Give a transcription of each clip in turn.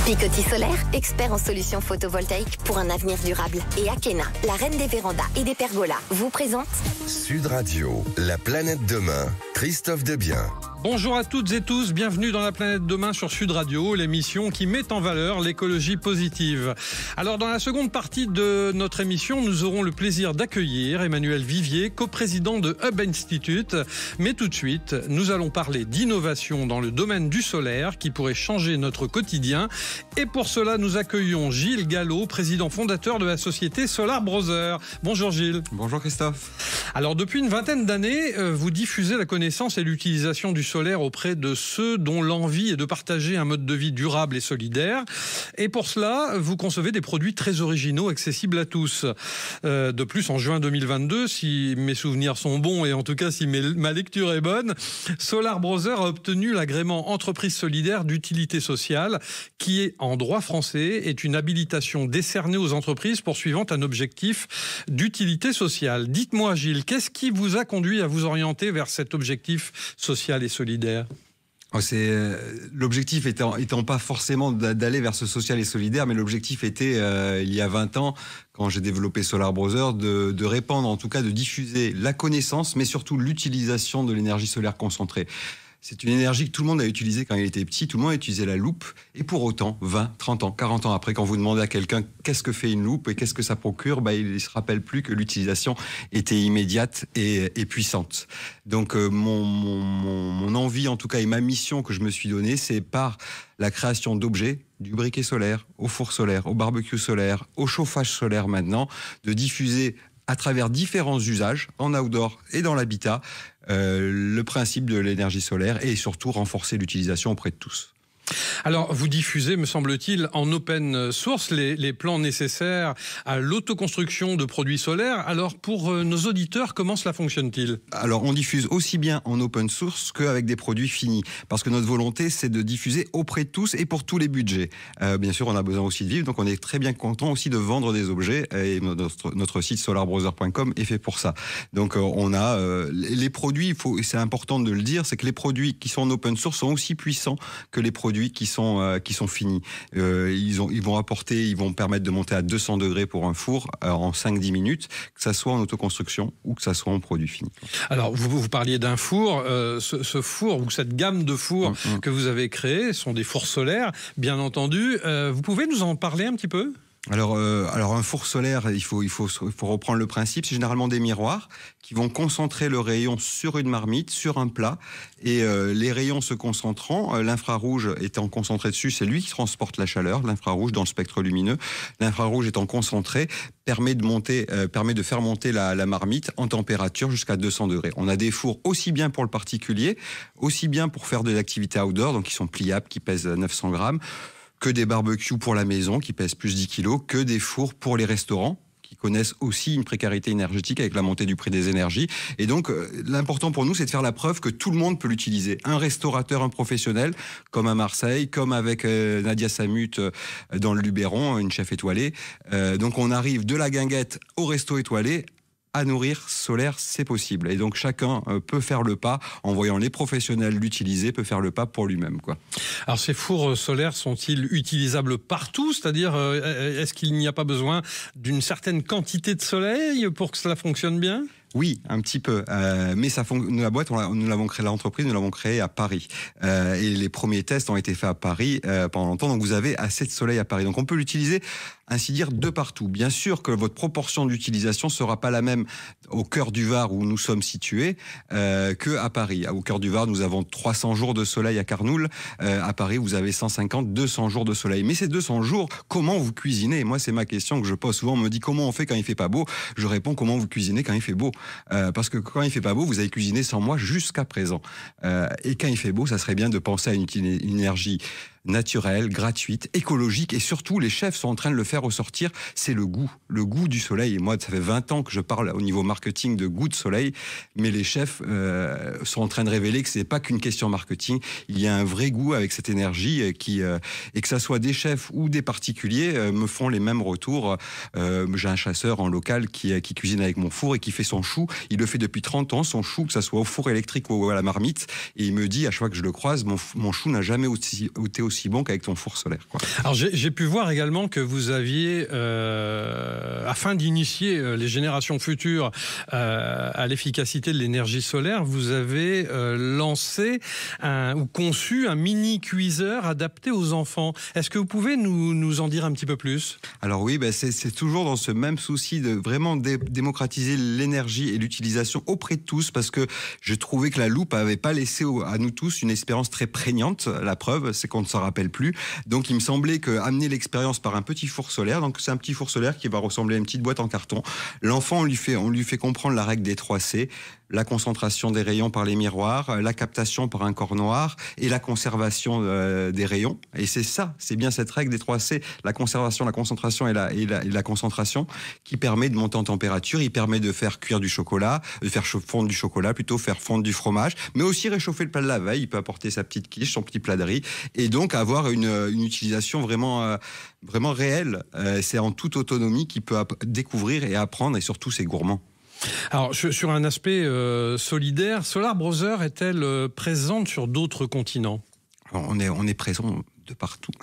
Picoty Solaire, expert en solutions photovoltaïques pour un avenir durable. Et Akena, la reine des vérandas et des pergolas, vous présente Sud Radio, la planète demain, Christophe Debiens. Bonjour à toutes et tous, bienvenue dans la planète demain sur Sud Radio, l'émission qui met en valeur l'écologie positive. Alors dans la seconde partie de notre émission, nous aurons le plaisir d'accueillir Emmanuel Vivier, coprésident de Hub Institute. Mais tout de suite, nous allons parler d'innovation dans le domaine du solaire qui pourrait changer notre quotidien. Et pour cela, nous accueillons Gilles Gallo, président fondateur de la société Solar Brothers. Bonjour Gilles. Bonjour Christophe. Alors depuis une vingtaine d'années, vous diffusez la connaissance et l'utilisation du solaire auprès de ceux dont l'envie est de partager un mode de vie durable et solidaire. Et pour cela, vous concevez des produits très originaux, accessibles à tous. De plus, en juin 2022, si mes souvenirs sont bons et en tout cas si ma lecture est bonne, Solar Brothers a obtenu l'agrément entreprise solidaire d'utilité sociale qui est, en droit français, est une habilitation décernée aux entreprises poursuivant un objectif d'utilité sociale. Dites-moi Gilles, qu'est-ce qui vous a conduit à vous orienter vers cet objectif social et solidaire ? L'objectif étant pas forcément d'aller vers ce social et solidaire, mais l'objectif était, il y a 20 ans, quand j'ai développé Solar Brothers, de répandre, en tout cas de diffuser la connaissance, mais surtout l'utilisation de l'énergie solaire concentrée. C'est une énergie que tout le monde a utilisée quand il était petit, tout le monde a utilisé la loupe, et pour autant, 20, 30 ans, 40 ans après, quand vous demandez à quelqu'un qu'est-ce que fait une loupe et qu'est-ce que ça procure, il ne se rappelle plus que l'utilisation était immédiate et puissante. Donc mon envie, en tout cas, et ma mission que je me suis donnée, c'est par la création d'objets, du briquet solaire, au four solaire, au barbecue solaire, au chauffage solaire maintenant, de diffuser à travers différents usages, en outdoor et dans l'habitat, le principe de l'énergie solaire et surtout renforcer l'utilisation auprès de tous. Alors, vous diffusez, me semble-t-il, en open source les plans nécessaires à l'autoconstruction de produits solaires. Alors, pour nos auditeurs, comment cela fonctionne-t-il ? Alors, on diffuse aussi bien en open source qu'avec des produits finis. Parce que notre volonté, c'est de diffuser auprès de tous et pour tous les budgets. Bien sûr, on a besoin aussi de vivre, donc on est très bien content aussi de vendre des objets. Et notre site solarbrothers.com est fait pour ça. Donc, on a les produits, c'est important de le dire, c'est que les produits qui sont en open source sont aussi puissants que les produits qui sont finis. Ils vont permettre de monter à 200 degrés pour un four en 5-10 minutes, que ça soit en autoconstruction ou que ça soit en produit fini. Alors, vous parliez d'un four. Ce four ou cette gamme de fours que vous avez créé sont des fours solaires, bien entendu. Vous pouvez nous en parler un petit peu ? Alors un four solaire, il faut reprendre le principe. C'est généralement des miroirs qui vont concentrer le rayon sur une marmite, sur un plat, et les rayons se concentrant, l'infrarouge étant concentré dessus, c'est lui qui transporte la chaleur. L'infrarouge dans le spectre lumineux, l'infrarouge étant concentré permet de faire monter la marmite en température jusqu'à 200 degrés. On a des fours aussi bien pour le particulier, aussi bien pour faire de l'activité outdoor, donc qui sont pliables, qui pèsent 900 grammes. Que des barbecues pour la maison qui pèsent plus 10 kilos, que des fours pour les restaurants qui connaissent aussi une précarité énergétique avec la montée du prix des énergies. Et donc, l'important pour nous, c'est de faire la preuve que tout le monde peut l'utiliser. Un restaurateur, un professionnel, comme à Marseille, comme avec Nadia Samut dans le Luberon, une chef étoilée. Donc, on arrive de la guinguette au resto étoilé. À nourrir solaire, c'est possible. Et donc, chacun peut faire le pas, en voyant les professionnels l'utiliser, peut faire le pas pour lui-même, quoi. Alors, ces fours solaires sont-ils utilisables partout ? C'est-à-dire, est-ce qu'il n'y a pas besoin d'une certaine quantité de soleil pour que cela fonctionne bien ? Oui, un petit peu. Mais la boîte, nous l'avons créée, l'entreprise, nous l'avons créée à Paris. Et les premiers tests ont été faits à Paris pendant longtemps. Donc, vous avez assez de soleil à Paris. Donc, on peut l'utiliser, ainsi dire, de partout. Bien sûr que votre proportion d'utilisation sera pas la même au cœur du Var où nous sommes situés que à Paris. Au cœur du Var, nous avons 300 jours de soleil à Carnoul. À Paris, vous avez 150, 200 jours de soleil. Mais ces 200 jours, comment vous cuisinez ? Moi, c'est ma question que je pose souvent. On me dit comment on fait quand il fait pas beau ? Je réponds comment vous cuisinez quand il fait beau. Parce que quand il fait pas beau, vous avez cuisiné sans moi jusqu'à présent. Et quand il fait beau, ça serait bien de penser à une énergie naturelle, gratuite, écologique, et surtout les chefs sont en train de le faire ressortir, c'est le goût du soleil. Et moi, ça fait 20 ans que je parle au niveau marketing de goût de soleil, mais les chefs sont en train de révéler que c'est pas qu'une question marketing, il y a un vrai goût avec cette énergie et que ça soit des chefs ou des particuliers me font les mêmes retours. J'ai un chasseur en local qui cuisine avec mon four et qui fait son chou, il le fait depuis 30 ans, son chou, que ça soit au four électrique ou à la marmite, et il me dit à chaque fois que je le croise, mon chou n'a jamais été aussi aussi bon qu'avec ton four solaire, quoi. Alors j'ai pu voir également que vous aviez, afin d'initier les générations futures à l'efficacité de l'énergie solaire, vous avez lancé ou conçu un mini cuiseur adapté aux enfants. Est-ce que vous pouvez nous en dire un petit peu plus ? Alors oui, c'est toujours dans ce même souci de vraiment démocratiser l'énergie et l'utilisation auprès de tous, parce que je trouvais que la loupe avait pas laissé à nous tous une expérience très prégnante. La preuve, c'est qu'on ne s'en rappelle plus. Donc il me semblait que amener l'expérience par un petit four solaire, donc c'est un petit four solaire qui va ressembler à une petite boîte en carton. L'enfant, on lui fait comprendre la règle des 3C, la concentration des rayons par les miroirs, la captation par un corps noir et la conservation des rayons. Et c'est bien cette règle des 3C, la conservation, la concentration et la concentration, qui permet de monter en température. Il permet de faire cuire du chocolat, de faire fondre du chocolat, plutôt faire fondre du fromage, mais aussi réchauffer le plat de la veille. Il peut apporter sa petite quiche, son petit plat de riz, et donc avoir une utilisation vraiment réelle. C'est en toute autonomie qu'il peut découvrir et apprendre, et surtout c'est gourmand. Alors, sur un aspect solidaire, Solar Brother est-elle présente sur d'autres continents ? On est présent de partout,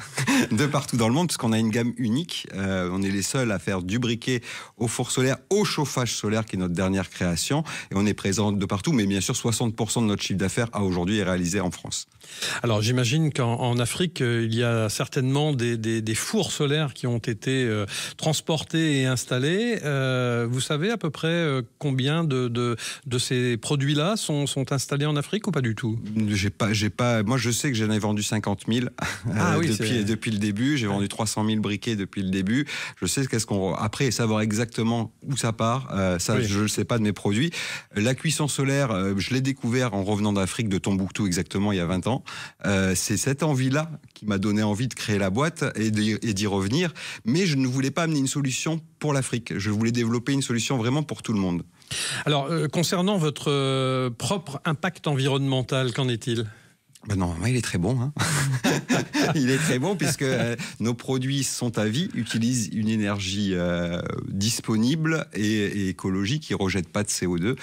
de partout dans le monde, parce qu'on a une gamme unique. On est les seuls à faire du briquet au four solaire, au chauffage solaire, qui est notre dernière création. Et on est présent de partout, mais bien sûr, 60% de notre chiffre d'affaires à aujourd'hui est réalisé en France. Alors, j'imagine qu'en Afrique, il y a certainement des fours solaires qui ont été transportés et installés. Vous savez à peu près combien de ces produits-là sont installés en Afrique ou pas du tout ? J'ai pas. Moi, je sais que j'en ai vendu 50 000 depuis le début. J'ai vendu 300 000 briquets depuis le début. Je sais après, savoir exactement où ça part, je ne sais pas de mes produits. La cuisson solaire, je l'ai découvert en revenant d'Afrique, de Tombouctou exactement, il y a 20 ans. C'est cette envie-là qui m'a donné envie de créer la boîte et d'y revenir. Mais je ne voulais pas amener une solution pour l'Afrique. Je voulais développer une solution vraiment pour tout le monde. Alors, concernant votre propre impact environnemental, qu'en est-il ? Normalement, il est très bon. Il est très bon puisque nos produits sont à vie, utilisent une énergie disponible et écologique qui ne rejette pas de CO2,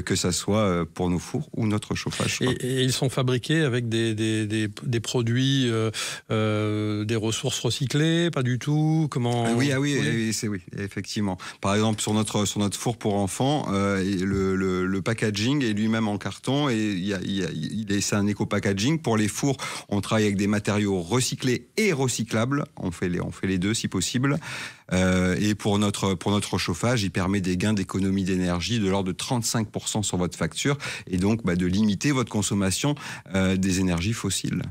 que ça soit pour nos fours ou notre chauffage. Et ils sont fabriqués avec des produits, des ressources recyclées, pas du tout. Comment ? Oui, effectivement. Par exemple, sur notre four pour enfants, le packaging est lui-même en carton et c'est un éco-packaging. Pour les fours, on travaille avec des matériaux recyclés et recyclables. On fait les deux si possible. Et pour notre chauffage, il permet des gains d'économie d'énergie de l'ordre de 35% sur votre facture, et donc de limiter votre consommation des énergies fossiles.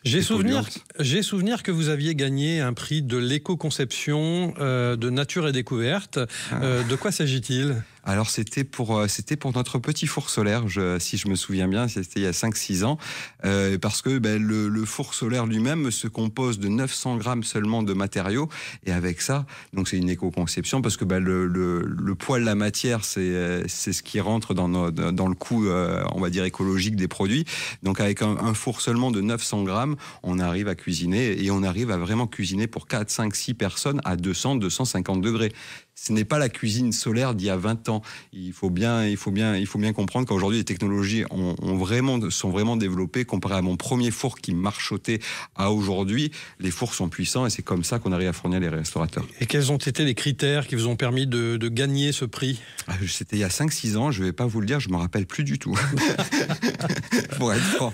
J'ai souvenir que vous aviez gagné un prix de l'éco-conception de Nature et Découverte. De quoi s'agit-il ? Alors c'était pour notre petit four solaire, si je me souviens bien, c'était il y a 5-6 ans, parce que le four solaire lui-même se compose de 900 grammes seulement de matériaux, et avec ça, donc c'est une éco-conception, parce que le poids de la matière, c'est ce qui rentre dans le coût, on va dire, écologique des produits. Donc avec un four seulement de 900 grammes, on arrive à cuisiner, et on arrive à vraiment cuisiner pour 4, 5, 6 personnes à 200, 250 degrés. Ce n'est pas la cuisine solaire d'il y a 20 ans. Il faut bien comprendre qu'aujourd'hui, les technologies sont vraiment développées. Comparé à mon premier four qui marchottait à aujourd'hui, les fours sont puissants et c'est comme ça qu'on arrive à fournir les restaurateurs. Et quels ont été les critères qui vous ont permis de gagner ce prix ? C'était il y a 5-6 ans, je ne vais pas vous le dire, je ne me rappelle plus du tout. Pour être franc.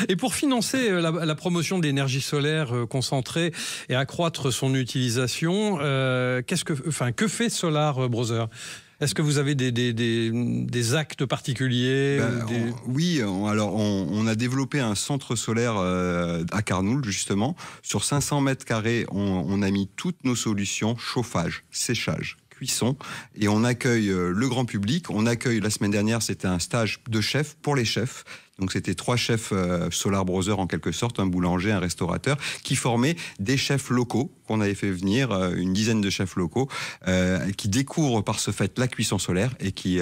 Et pour financer la promotion de l'énergie solaire concentrée et accroître son utilisation, que fait Solar Brother ? Est-ce que vous avez des actes particuliers ? Oui, alors on a développé un centre solaire à Carnoul, justement. Sur 500 mètres carrés, on a mis toutes nos solutions, chauffage, séchage, cuisson, et on accueille le grand public. La semaine dernière, c'était un stage de chef pour les chefs. Donc c'était 3 chefs Solar Brother en quelque sorte, un boulanger, un restaurateur, qui formaient des chefs locaux qu'on avait fait venir, une dizaine de chefs locaux, qui découvrent par ce fait la cuisson solaire et qui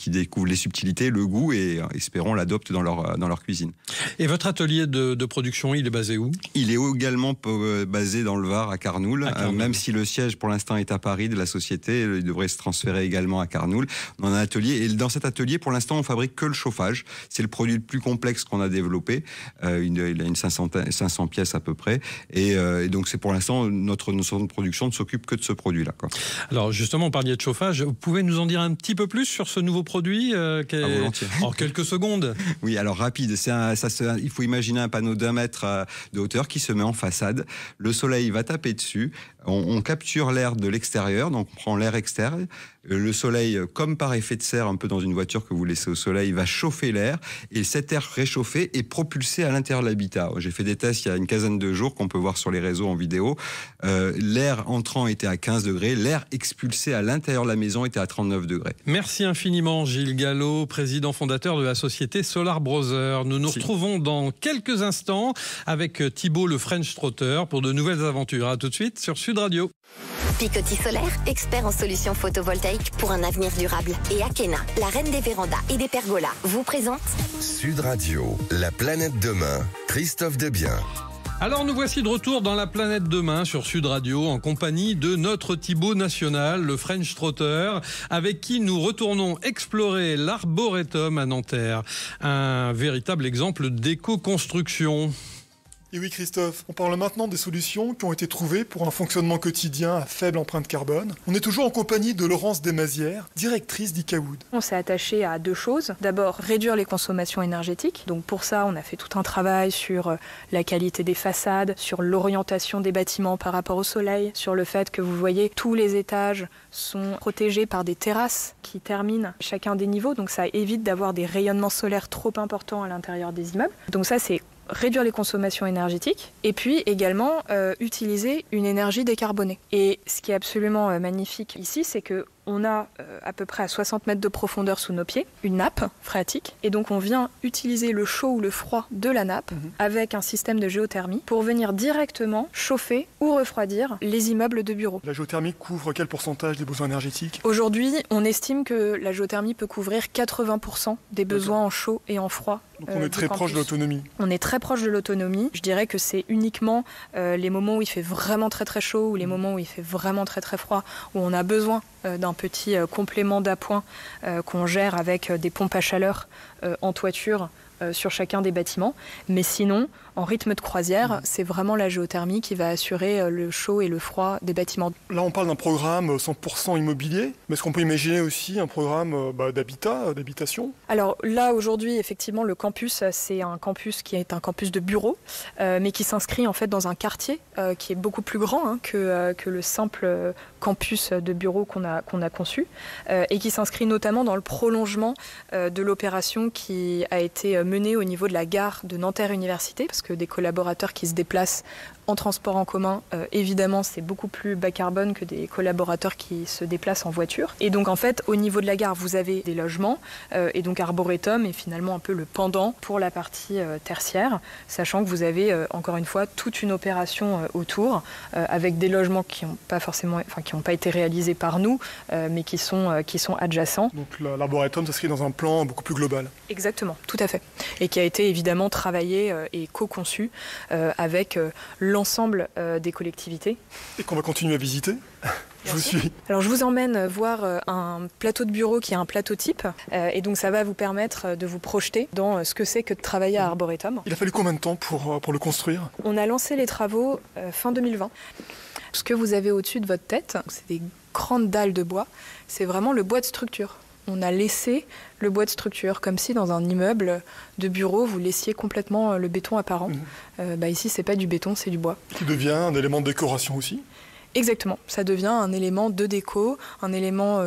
découvrent les subtilités, le goût, et espérons l'adoptent dans leur cuisine. Et votre atelier de production, il est basé où ? Il est également basé dans le Var, à Carnoul, même si le siège pour l'instant est à Paris de la société, il devrait se transférer également à Carnoul. On a un atelier, et dans cet atelier, pour l'instant, on fabrique que le chauffage. C'est le produit produit le plus complexe qu'on a développé. Il a une 500 pièces à peu près. Et donc, c'est pour l'instant, notre notion de production ne s'occupe que de ce produit-là, quoi. Alors, justement, on parlait de chauffage. Vous pouvez nous en dire un petit peu plus sur ce nouveau produit volontiers. En quelques secondes. Oui, alors rapide. Il faut imaginer un panneau d'1 mètre de hauteur qui se met en façade. Le soleil va taper dessus. On capture l'air de l'extérieur, donc on prend l'air externe. Le soleil, comme par effet de serre, un peu dans une voiture que vous laissez au soleil, va chauffer l'air. Et cet air réchauffé est propulsé à l'intérieur de l'habitat. J'ai fait des tests il y a une quinzaine de jours qu'on peut voir sur les réseaux en vidéo. L'air entrant était à 15 degrés. L'air expulsé à l'intérieur de la maison était à 39 degrés. Merci infiniment, Gilles Gallo, président fondateur de la société Solar Brother. Nous nous retrouvons dans quelques instants avec Thibaut le French Trotter pour de nouvelles aventures. À tout de suite sur Sud Radio. Picoty Solaire, expert en solutions photovoltaïques pour un avenir durable. Et Akena, la reine des vérandas et des pergolas, vous présente Sud Radio, la planète demain, Christophe Debiens. Alors nous voici de retour dans la planète demain sur Sud Radio en compagnie de notre Thibaut national, le French Trotter, avec qui nous retournons explorer l'Arboretum à Nanterre. Un véritable exemple d'éco-construction. Et oui Christophe, on parle maintenant des solutions qui ont été trouvées pour un fonctionnement quotidien à faible empreinte carbone. On est toujours en compagnie de Laurence Desmazières, directrice d'Icawood. On s'est attaché à 2 choses. D'abord, réduire les consommations énergétiques. Donc pour ça, on a fait tout un travail sur la qualité des façades, sur l'orientation des bâtiments par rapport au soleil, sur le fait que vous voyez tous les étages sont protégés par des terrasses qui terminent chacun des niveaux. Donc ça évite d'avoir des rayonnements solaires trop importants à l'intérieur des immeubles. Donc ça, c'est réduire les consommations énergétiques et puis également utiliser une énergie décarbonée. Et ce qui est absolument magnifique ici, c'est que on a à peu près à 60 mètres de profondeur sous nos pieds, une nappe phréatique. Et donc on vient utiliser le chaud ou le froid de la nappe avec un système de géothermie pour venir directement chauffer ou refroidir les immeubles de bureaux. La géothermie couvre quel pourcentage des besoins énergétiques ? Aujourd'hui, on estime que la géothermie peut couvrir 80% des besoins en chaud et en froid. Donc on est très proche de l'autonomie. On est très proche de l'autonomie. Je dirais que c'est uniquement les moments où il fait vraiment très très chaud ou les moments où il fait vraiment très très froid, où on a besoin d'un petit complément d'appoint qu'on gère avec des pompes à chaleur en toiture sur chacun des bâtiments. Mais sinon, en rythme de croisière, c'est vraiment la géothermie qui va assurer le chaud et le froid des bâtiments. Là, on parle d'un programme 100% immobilier, mais est-ce qu'on peut imaginer aussi un programme d'habitation ? Alors là, aujourd'hui, effectivement, le campus, c'est un campus qui est un campus de bureaux, mais qui s'inscrit en fait dans un quartier qui est beaucoup plus grand que le simple campus de bureaux qu'on a conçu, et qui s'inscrit notamment dans le prolongement de l'opération qui a été menée au niveau de la gare de Nanterre Université, parce que des collaborateurs qui se déplacent en transport en commun, évidemment, c'est beaucoup plus bas carbone que des collaborateurs qui se déplacent en voiture. Et donc, en fait, au niveau de la gare, vous avez des logements, et donc Arboretum est finalement un peu le pendant pour la partie tertiaire, sachant que vous avez, encore une fois, toute une opération autour, avec des logements qui n'ont pas été réalisés par nous, mais qui sont adjacents. Donc, l'Arboretum s'inscrit dans un plan beaucoup plus global. Exactement, tout à fait. Et qui a été évidemment travaillé et co-conçu avec l'ensemble des collectivités. Et qu'on va continuer à visiter. Je vous suis. Alors je vous emmène voir un plateau de bureau qui est un plateau type, et donc ça va vous permettre de vous projeter dans ce que c'est que de travailler à Arboretum. Il a fallu combien de temps pour le construire ? On a lancé les travaux fin 2020. Ce que vous avez au-dessus de votre tête, c'est des grandes dalles de bois, c'est vraiment le bois de structure. On a laissé le bois de structure, comme si dans un immeuble de bureau, vous laissiez complètement le béton apparent. Ici, c'est pas du béton, c'est du bois. Qui devient un élément de décoration aussi ? Exactement, ça devient un élément de déco, un élément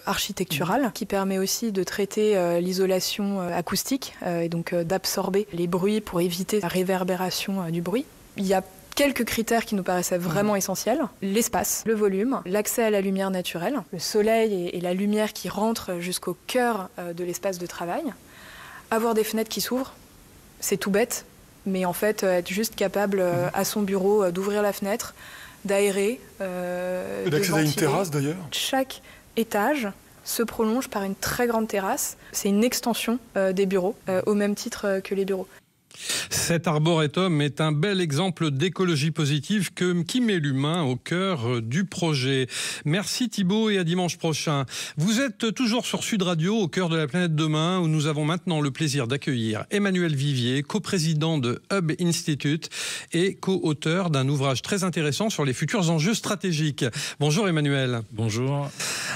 architectural qui permet aussi de traiter l'isolation acoustique et donc d'absorber les bruits pour éviter la réverbération du bruit. Il y a quelques critères qui nous paraissaient vraiment essentiels. L'espace, le volume, l'accès à la lumière naturelle, le soleil et la lumière qui rentrent jusqu'au cœur de l'espace de travail. Avoir des fenêtres qui s'ouvrent, c'est tout bête, mais en fait, être juste capable à son bureau d'ouvrir la fenêtre, d'aérer, et d'accéder à une terrasse d'ailleurs. Chaque étage se prolonge par une très grande terrasse. C'est une extension des bureaux, au même titre que les bureaux. Cet arboretum est un bel exemple d'écologie positive qui met l'humain au cœur du projet. Merci Thibaut et à dimanche prochain. Vous êtes toujours sur Sud Radio, au cœur de la planète demain, où nous avons maintenant le plaisir d'accueillir Emmanuel Vivier, coprésident de Hub Institute et co-auteur d'un ouvrage très intéressant sur les futurs enjeux stratégiques. Bonjour Emmanuel. Bonjour.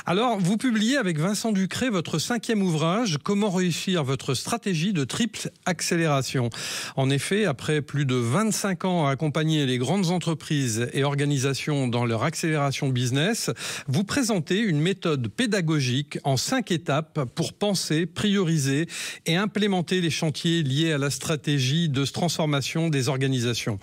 Alors, vous publiez avec Vincent Ducré votre 5e ouvrage, Comment réussir votre stratégie de triple accélération. En effet, après plus de 25 ans à accompagner les grandes entreprises et organisations dans leur accélération business, vous présentez une méthode pédagogique en 5 étapes pour penser, prioriser et implémenter les chantiers liés à la stratégie de transformation des organisations.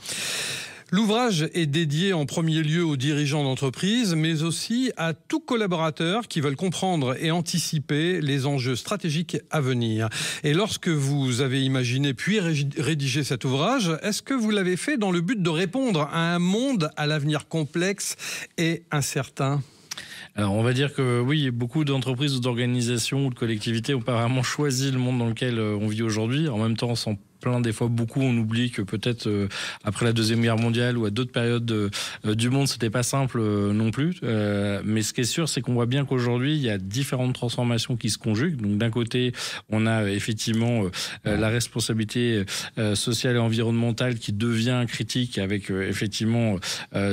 L'ouvrage est dédié en premier lieu aux dirigeants d'entreprise, mais aussi à tous collaborateurs qui veulent comprendre et anticiper les enjeux stratégiques à venir. Et lorsque vous avez imaginé puis rédigé cet ouvrage, est-ce que vous l'avez fait dans le but de répondre à un monde à l'avenir complexe et incertain ? Alors, on va dire que oui, beaucoup d'entreprises ou d'organisations ou de collectivités n'ont pas vraiment choisi le monde dans lequel on vit aujourd'hui. En même temps, on s'en plaint des fois beaucoup. On oublie que peut-être après la Deuxième Guerre mondiale ou à d'autres périodes du monde, c'était pas simple non plus. Mais ce qui est sûr, c'est qu'on voit bien qu'aujourd'hui, il y a différentes transformations qui se conjuguent. Donc, d'un côté, on a effectivement la responsabilité sociale et environnementale qui devient critique avec effectivement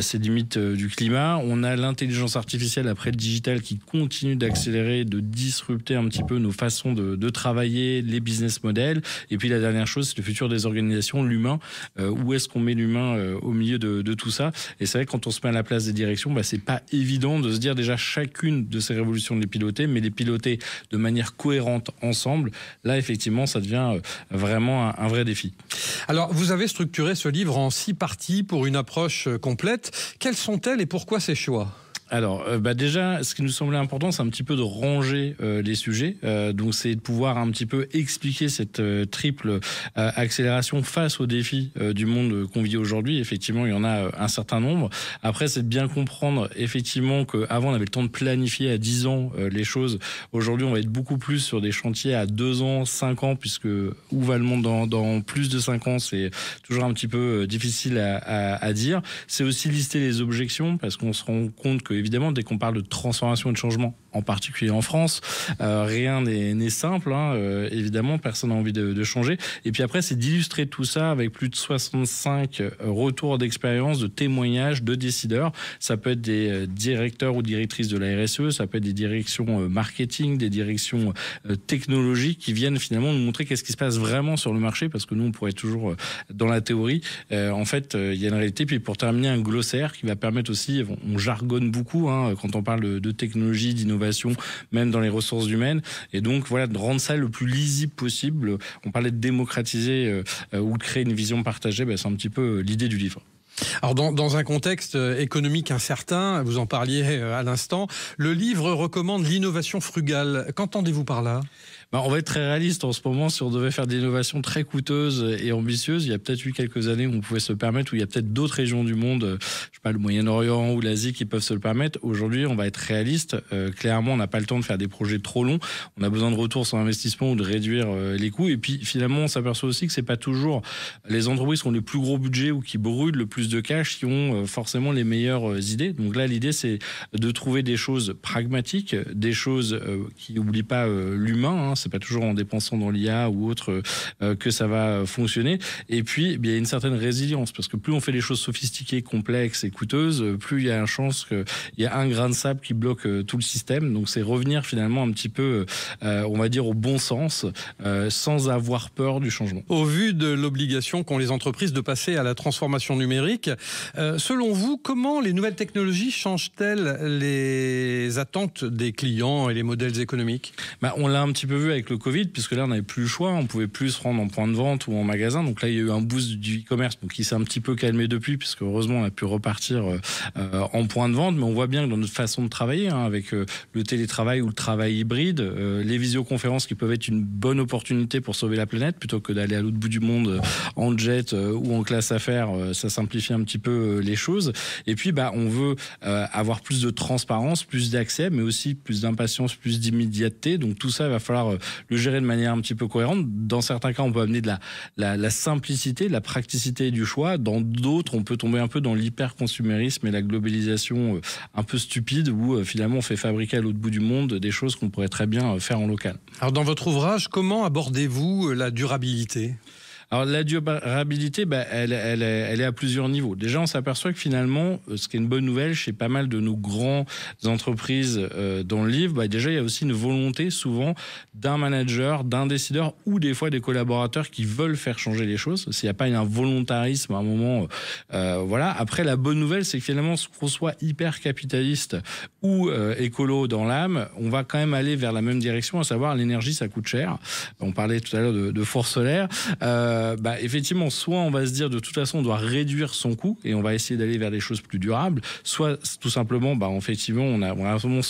ces limites du climat. On a l'intelligence artificielle après le digital qui continue d'accélérer, de disrupter un petit peu nos façons de travailler, les business models. Et puis la dernière chose, c'est le futur des organisations, l'humain. Où est-ce qu'on met l'humain au milieu de tout ça ? Et c'est vrai que quand on se met à la place des directions, c'est pas évident de se dire déjà chacune de ces révolutions de les piloter, mais les piloter de manière cohérente ensemble. Là, effectivement, ça devient vraiment un vrai défi. Alors, vous avez structuré ce livre en 6 parties pour une approche complète. Quelles sont-elles et pourquoi ces choix ? Alors, déjà, ce qui nous semblait important, c'est un petit peu de ranger les sujets. Donc, c'est de pouvoir un petit peu expliquer cette triple accélération face aux défis du monde qu'on vit aujourd'hui. Effectivement, il y en a un certain nombre. Après, c'est de bien comprendre, effectivement, qu'avant, on avait le temps de planifier à 10 ans les choses. Aujourd'hui, on va être beaucoup plus sur des chantiers à 2 ans, 5 ans, puisque où va le monde dans plus de 5 ans, c'est toujours un petit peu difficile à dire. C'est aussi lister les objections, parce qu'on se rend compte que évidemment, dès qu'on parle de transformation et de changement, en particulier en France, rien n'est simple. Évidemment, personne n'a envie de changer. Et puis après, c'est d'illustrer tout ça avec plus de 65 retours d'expérience, de témoignages de décideurs. Ça peut être des directeurs ou directrices de la RSE, ça peut être des directions marketing, des directions technologiques qui viennent finalement nous montrer qu'est-ce qui se passe vraiment sur le marché, parce que nous, on pourrait toujours dans la théorie. En fait, il y a une réalité. Puis pour terminer, un glossaire qui va permettre aussi, on jargonne beaucoup quand on parle de technologie, d'innovation, même dans les ressources humaines. Et donc, voilà, de rendre ça le plus lisible possible. On parlait de démocratiser ou de créer une vision partagée. C'est un petit peu l'idée du livre. Alors dans un contexte économique incertain, vous en parliez à l'instant, le livre recommande l'innovation frugale. Qu'entendez-vous par là ? On va être très réaliste en ce moment. Si on devait faire des innovations très coûteuses et ambitieuses, il y a peut-être eu quelques années où on pouvait se le permettre, où il y a peut-être d'autres régions du monde, je sais pas, le Moyen-Orient ou l'Asie qui peuvent se le permettre. Aujourd'hui, on va être réaliste. Clairement, on n'a pas le temps de faire des projets trop longs. On a besoin de retours sur investissement ou de réduire les coûts. Et puis finalement, on s'aperçoit aussi que c'est pas toujours les entreprises qui ont les plus gros budgets ou qui brûlent le plus de cash qui ont forcément les meilleures idées. Donc là, l'idée, c'est de trouver des choses pragmatiques, des choses qui n'oublient pas l'humain. C'est pas toujours en dépensant dans l'IA ou autre que ça va fonctionner. Et puis, il y a une certaine résilience, parce que plus on fait les choses sophistiquées, complexes et coûteuses, plus il y a une chance qu'il y a un grain de sable qui bloque tout le système. Donc, c'est revenir finalement un petit peu, on va dire, au bon sens, sans avoir peur du changement. Au vu de l'obligation qu'ont les entreprises de passer à la transformation numérique, selon vous, comment les nouvelles technologies changent-elles les attentes des clients et les modèles économiques ? On l'a un petit peu vu avec le Covid, puisque là, on n'avait plus le choix. On pouvait plus se rendre en point de vente ou en magasin. Donc là, il y a eu un boost du e-commerce qui s'est un petit peu calmé depuis, puisque heureusement, on a pu repartir partir en point de vente, mais on voit bien que dans notre façon de travailler, avec le télétravail ou le travail hybride, les visioconférences qui peuvent être une bonne opportunité pour sauver la planète, plutôt que d'aller à l'autre bout du monde en jet ou en classe affaires, ça simplifie un petit peu les choses. Et puis, on veut avoir plus de transparence, plus d'accès, mais aussi plus d'impatience, plus d'immédiateté. Donc tout ça, il va falloir le gérer de manière un petit peu cohérente. Dans certains cas, on peut amener de la simplicité, de la praticité du choix. Dans d'autres, on peut tomber un peu dans l'hyper-consumérisme et la globalisation un peu stupide, où finalement on fait fabriquer à l'autre bout du monde des choses qu'on pourrait très bien faire en local. Alors dans votre ouvrage, comment abordez-vous la durabilité ? Alors la durabilité, elle est à plusieurs niveaux. Déjà, on s'aperçoit que finalement, ce qui est une bonne nouvelle chez pas mal de nos grandes entreprises dans le livre, déjà il y a aussi une volonté souvent d'un manager, d'un décideur ou des fois des collaborateurs qui veulent faire changer les choses. S'il n'y a pas un volontarisme à un moment, voilà. Après, la bonne nouvelle, c'est que finalement, qu'on soit hyper capitaliste ou écolo dans l'âme, on va quand même aller vers la même direction, à savoir l'énergie, ça coûte cher. On parlait tout à l'heure de four solaire. Effectivement, soit on va se dire de toute façon on doit réduire son coût et on va essayer d'aller vers des choses plus durables, soit tout simplement, effectivement, on a vraiment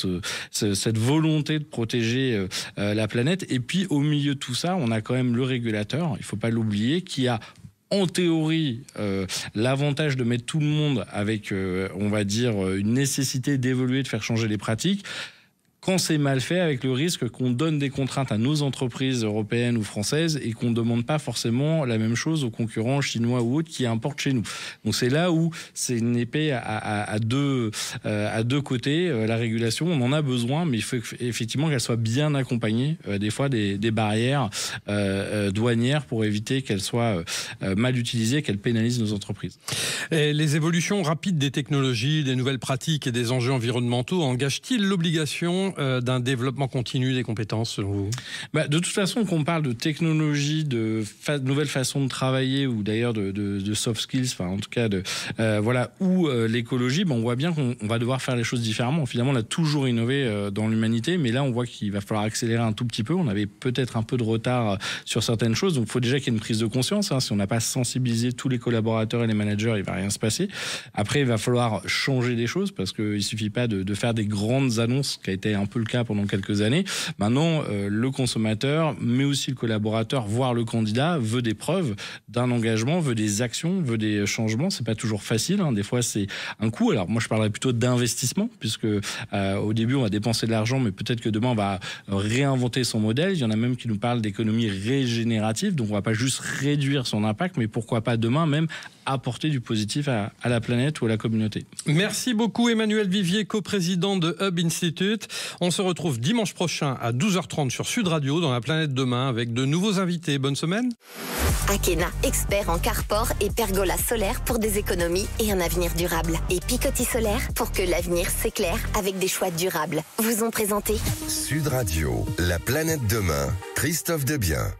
cette volonté de protéger la planète. Et puis au milieu de tout ça, on a quand même le régulateur, il faut pas l'oublier, qui a en théorie, l'avantage de mettre tout le monde avec, on va dire, une nécessité d'évoluer, de faire changer les pratiques. Quand c'est mal fait, avec le risque qu'on donne des contraintes à nos entreprises européennes ou françaises et qu'on ne demande pas forcément la même chose aux concurrents chinois ou autres qui importent chez nous. Donc c'est là où c'est une épée à deux côtés. La régulation, on en a besoin, mais il faut effectivement qu'elle soit bien accompagnée des fois des barrières douanières pour éviter qu'elle soit mal utilisée, qu'elle pénalise nos entreprises. Et les évolutions rapides des technologies, des nouvelles pratiques et des enjeux environnementaux engagent-ils l'obligation d'un développement continu des compétences, selon vous ? De toute façon, qu'on parle de technologie, de nouvelles façons de travailler, ou d'ailleurs de soft skills, en tout cas ou l'écologie, on voit bien qu'on va devoir faire les choses différemment. Finalement, on a toujours innové dans l'humanité, mais là, on voit qu'il va falloir accélérer un tout petit peu. On avait peut-être un peu de retard sur certaines choses, donc il faut déjà qu'il y ait une prise de conscience. Si on n'a pas sensibilisé tous les collaborateurs et les managers, il ne va rien se passer. Après, il va falloir changer des choses, parce qu'il ne suffit pas de faire des grandes annonces, qui a été un peu le cas pendant quelques années. Maintenant, le consommateur, mais aussi le collaborateur, voire le candidat, veut des preuves d'un engagement, veut des actions, veut des changements. C'est pas toujours facile. Des fois, c'est un coût. Alors, moi, je parlerais plutôt d'investissement, puisque au début, on va dépenser de l'argent, mais peut-être que demain, on va réinventer son modèle. Il y en a même qui nous parlent d'économie régénérative. Donc, on va pas juste réduire son impact, mais pourquoi pas demain même apporter du positif à la planète ou à la communauté. Merci beaucoup Emmanuel Vivier, coprésident de Hub Institute. On se retrouve dimanche prochain à 12h30 sur Sud Radio dans La Planète Demain avec de nouveaux invités. Bonne semaine. Akena, expert en carport et pergola solaire pour des économies et un avenir durable. Et Picotis Solaire pour que l'avenir s'éclaire avec des choix durables. Vous ont présenté Sud Radio, La Planète Demain, Christophe Debiens.